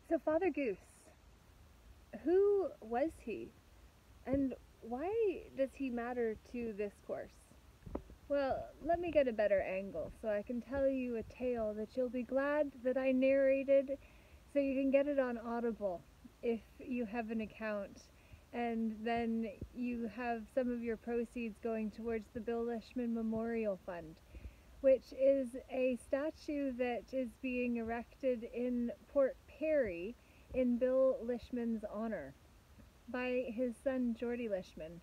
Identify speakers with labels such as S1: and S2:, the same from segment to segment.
S1: So Father Goose, who was he? And why does he matter to this course? Well, let me get a better angle so I can tell you a tale that you'll be glad that I narrated, so you can get it on Audible if you have an account, and then you have some of your proceeds going towards the Bill Lishman Memorial Fund, which is a statue that is being erected in Port Perry in Bill Lishman's honor by his son Geordie Lishman,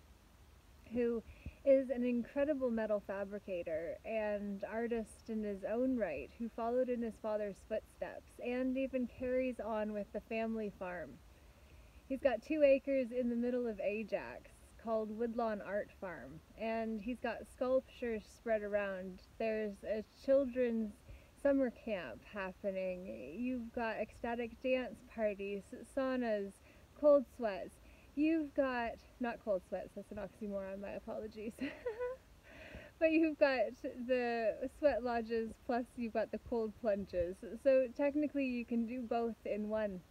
S1: who is an incredible metal fabricator and artist in his own right, who followed in his father's footsteps and even carries on with the family farm. He's got 2 acres in the middle of Ajax called Woodlawn Art Farm, and he's got sculptures spread around. There's a children's summer camp happening. You've got ecstatic dance parties, saunas, cold sweats. You've got, not cold sweats, that's an oxymoron, my apologies. But you've got the sweat lodges, plus you've got the cold plunges. So technically you can do both in one.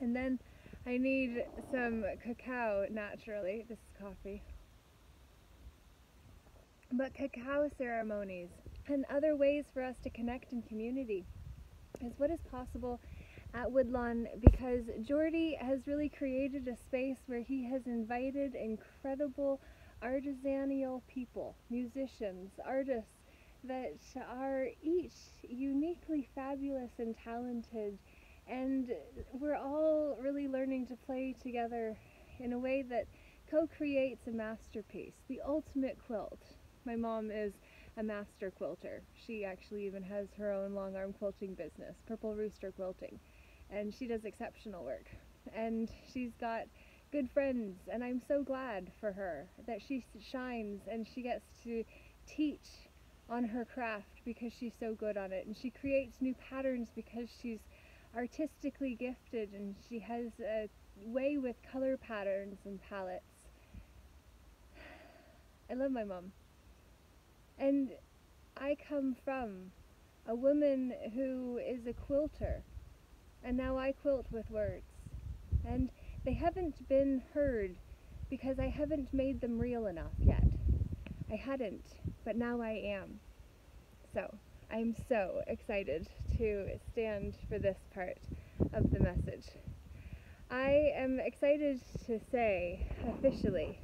S1: And then I need some cacao, naturally. This is coffee. But cacao ceremonies and other ways for us to connect in community is what is possible at Woodlawn, because Geordie has really created a space where he has invited incredible artisanal people, musicians, artists that are each uniquely fabulous and talented, and we're all really learning to play together in a way that co-creates a masterpiece, the ultimate quilt. My mom is a master quilter. She actually even has her own long arm quilting business, Purple Rooster Quilting. And she does exceptional work, and she's got good friends, and I'm so glad for her that she shines and she gets to teach on her craft because she's so good on it, and she creates new patterns because she's artistically gifted and she has a way with color patterns and palettes. I love my mom, and I come from a woman who is a quilter. And now I quilt with words, and they haven't been heard because I haven't made them real enough yet. I hadn't, but now I am. So I'm so excited to stand for this part of the message. I am excited to say officially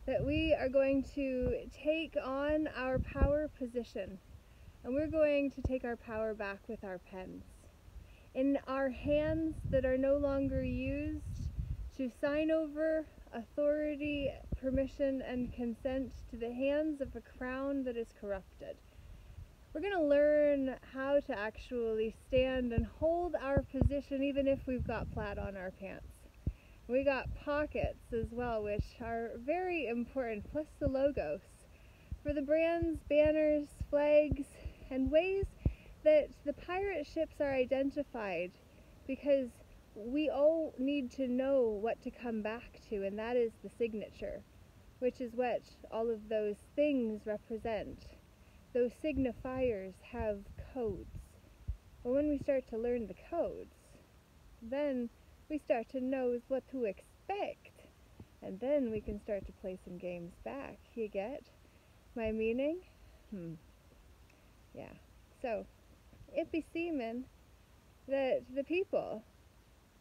S1: that we are going to take on our power position. And we're going to take our power back with our pens. In our hands that are no longer used to sign over authority, permission, and consent to the hands of a crown that is corrupted. We're going to learn how to actually stand and hold our position even if we've got plaid on our pants. We got pockets as well, which are very important, plus the logos for the brands, banners, flags, and ways that the pirate ships are identified, because we all need to know what to come back to, and that is the signature, which is what all of those things represent. Those signifiers have codes. But when we start to learn the codes, then we start to know what to expect, and then we can start to play some games back. You get my meaning? Yeah. So, it beseeming that the people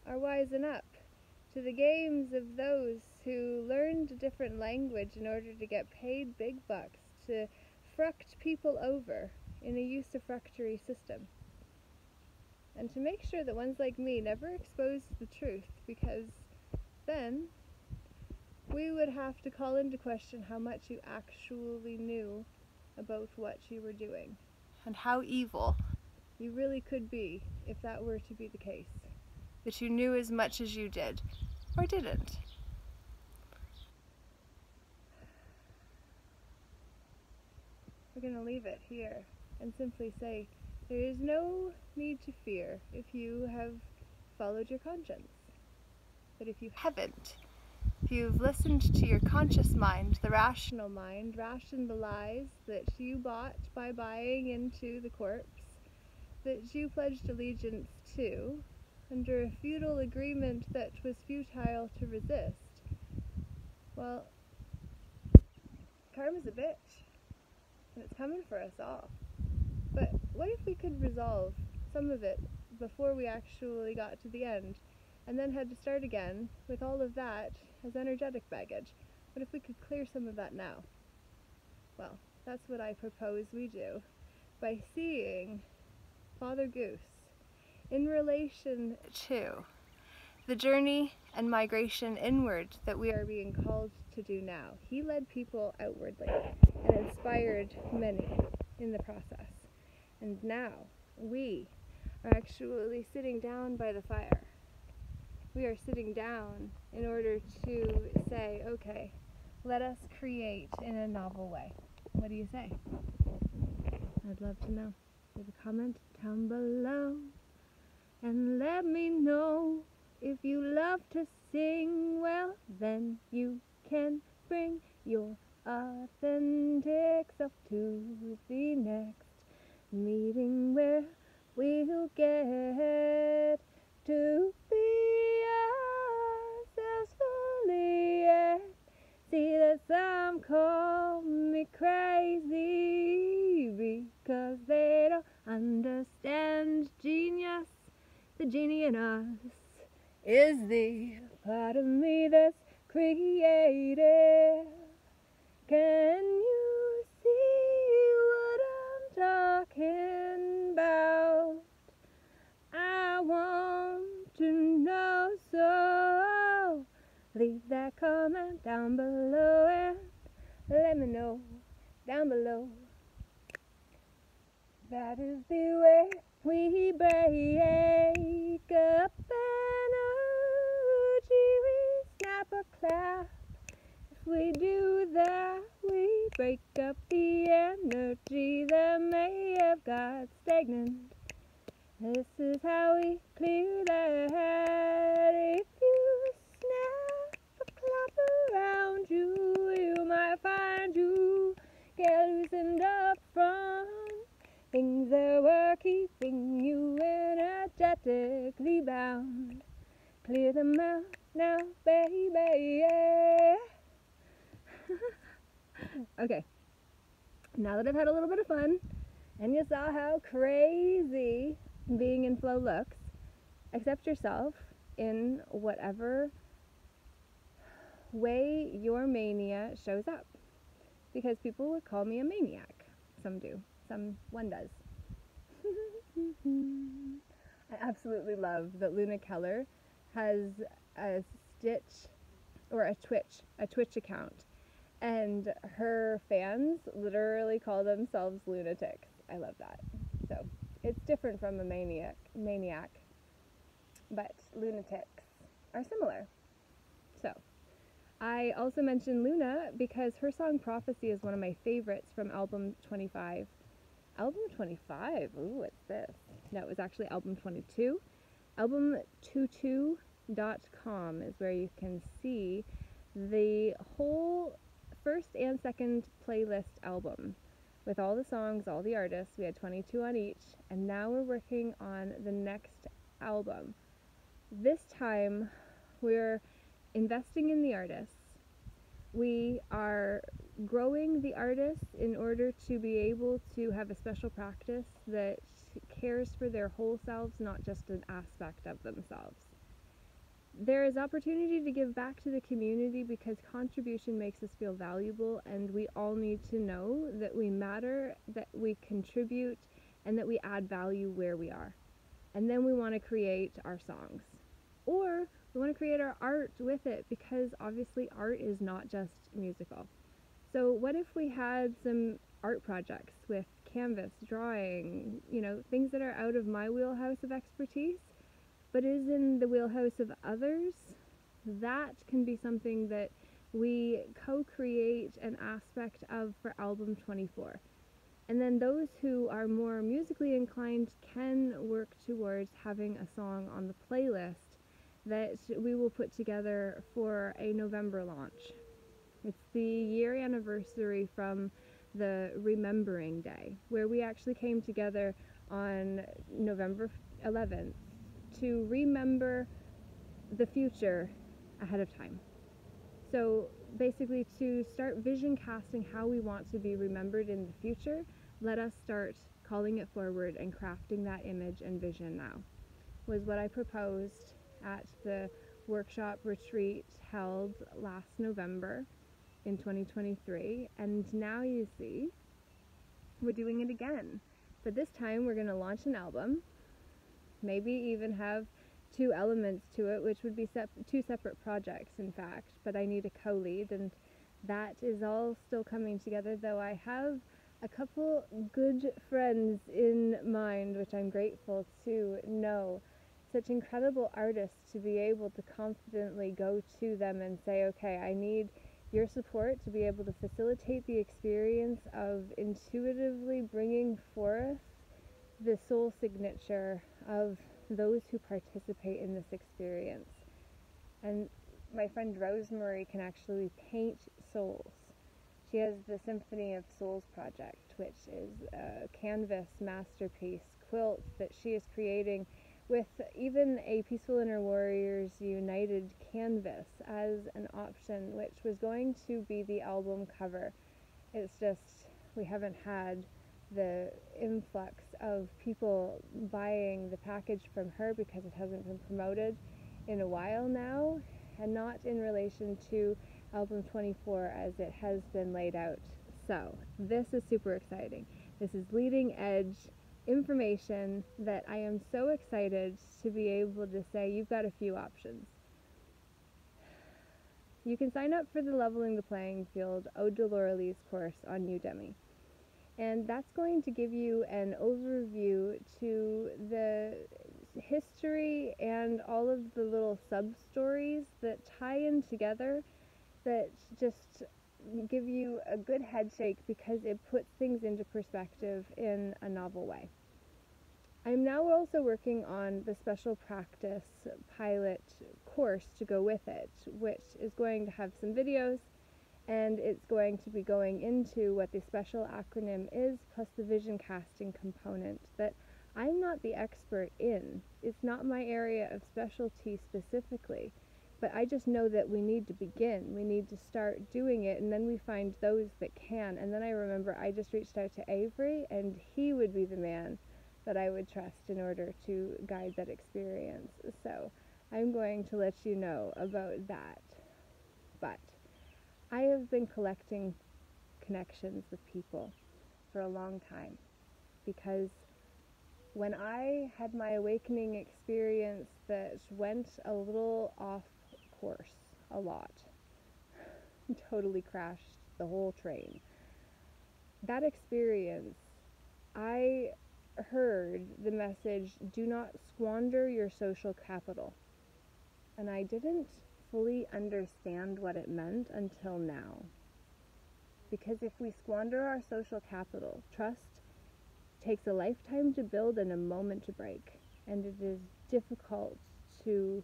S1: are wising up to the games of those who learned a different language in order to get paid big bucks to fruct people over in a usufructory system. And to make sure that ones like me never expose the truth, because then we would have to call into question how much you actually knew about what you were doing, and how evil you really could be if that were to be the case, that you knew as much as you did, or didn't. We're going to leave it here and simply say, there is no need to fear if you have followed your conscience. But if you haven't, if you've listened to your conscious mind, the rational mind, rationed the lies that you bought by buying into the corpse, that you pledged allegiance to under a feudal agreement that was futile to resist, well, karma's a bitch, and it's coming for us all. But what if we could resolve some of it before we actually got to the end, and then had to start again with all of that as energetic baggage? What if we could clear some of that now? Well, that's what I propose we do, by seeing Father Goose in relation to the journey and migration inward that we are being called to do now. He led people outwardly and inspired many in the process. And now we are actually sitting down by the fire. We are sitting down in order to say, okay, let us create in a novel way. What do you say? I'd love to know. Leave a comment down below and let me know. If you love to sing, well, then you can bring your authentic self to the next meeting where we'll get to be ourselves fully. Yeah. See that some call me crazy because they don't understand genius. The genie in us is the part of me that's creative. Can you see what I'm talking about? I want to know, so leave that comment down below and let me know down below. That is the way we break up energy, we snap a clap. If we do that, we break up the energy that may have got stagnant. This is how we clear that. If you snap a clap around you, you might find you get loosened up from things that were keeping you energetically bound. Clear them out now, baby, yeah. Okay, now that I've had a little bit of fun, and you saw how crazy being in flow looks, accept yourself in whatever way your mania shows up. Because people would call me a maniac. Some do. One does. I absolutely love that Luna Keller has a Twitch account, and her fans literally call themselves lunatics. I love that. So it's different from a maniac, but lunatics are similar. So I also mentioned Luna because her song Prophecy is one of my favorites from album 25. Album 25? Ooh, what's this? No, it was actually album 22. Album22.com is where you can see the whole first and second playlist album with all the songs, all the artists. We had 22 on each, and now we're working on the next album. This time we're investing in the artists. We are growing the artists in order to be able to have a special practice that cares for their whole selves, not just an aspect of themselves. There is opportunity to give back to the community because contribution makes us feel valuable, and we all need to know that we matter, that we contribute, and that we add value where we are. And then we want to create our songs. Or we want to create our art with it, because obviously art is not just musical. So what if we had some art projects with canvas, drawing, things that are out of my wheelhouse of expertise, but is in the wheelhouse of others? That can be something that we co-create an aspect of for album 24. And then those who are more musically inclined can work towards having a song on the playlist that we will put together for a November launch. It's the year anniversary from the Remembering Day, where we actually came together on November 11th to remember the future ahead of time. So basically, to start vision casting how we want to be remembered in the future, let us start calling it forward and crafting that image and vision now, was what I proposed at the workshop retreat held last November in 2023. And now you see, we're doing it again. But this time we're going to launch an album, maybe even have 2 elements to it, which would be 2 separate projects, in fact, but I need a co-lead, and that is all still coming together, though I have a couple good friends in mind, which I'm grateful to know. Such incredible artists, to be able to confidently go to them and say, okay, I need your support to be able to facilitate the experience of intuitively bringing forth the soul signature of those who participate in this experience. And my friend Rosemary can actually paint souls. She has the Symphony of Souls project, which is a canvas masterpiece quilt that she is creating with even a Peaceful Inner Warriors United canvas as an option, which was going to be the album cover. It's just, we haven't had the influx of people buying the package from her because it hasn't been promoted in a while now, and not in relation to album 24 as it has been laid out. So this is super exciting. This is leading edge information that I am so excited to be able to say you've got a few options. You can sign up for the Leveling the Playing Field Ode to Laura Lee's course on Udemy. And that's going to give you an overview to the history and all of the little sub-stories that tie in together, that just give you a good head shake because it puts things into perspective in a novel way. I'm now also working on the special practice pilot course to go with it, which is going to have some videos, and it's going to be going into what the special acronym is, plus the vision casting component that I'm not the expert in. It's not my area of specialty specifically, but I just know that we need to begin. We need to start doing it, and then we find those that can. And then I remember I just reached out to Avery, and he would be the man that I would trust in order to guide that experience. So I'm going to let you know about that. But I have been collecting connections with people for a long time, because when I had my awakening experience that went a little off course a lot, totally crashed the whole train, that experience, I heard the message, do not squander your social capital. And I didn't fully understand what it meant until now. Because if we squander our social capital, trust takes a lifetime to build and a moment to break. And it is difficult to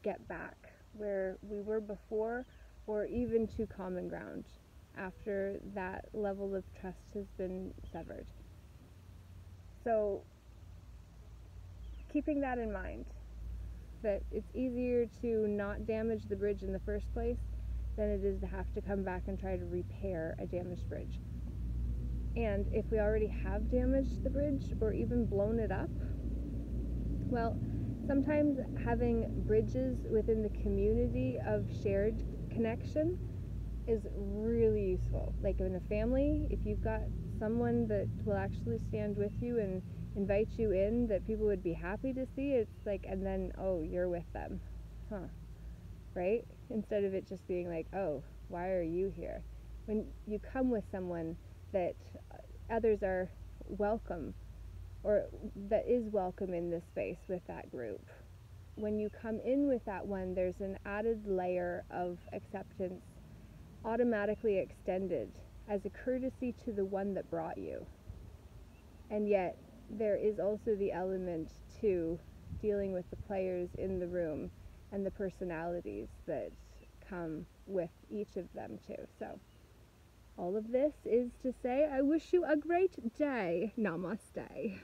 S1: get back where we were before, or even to common ground after that level of trust has been severed. So, keeping that in mind, that it's easier to not damage the bridge in the first place than it is to have to come back and try to repair a damaged bridge. And if we already have damaged the bridge or even blown it up, well, sometimes having bridges within the community of shared connection is really useful. Like in a family, if you've got someone that will actually stand with you and invite you in, that people would be happy to see, it's like, and then, oh, you're with them. Right? Instead of it just being like, oh, why are you here? When you come with someone that others are welcome, or that is welcome in this space with that group, when you come in with that one, there's an added layer of acceptance automatically extended as a courtesy to the one that brought you. And yet there is also the element to dealing with the players in the room and the personalities that come with each of them too. So All of this is to say, I wish you a great day. Namaste.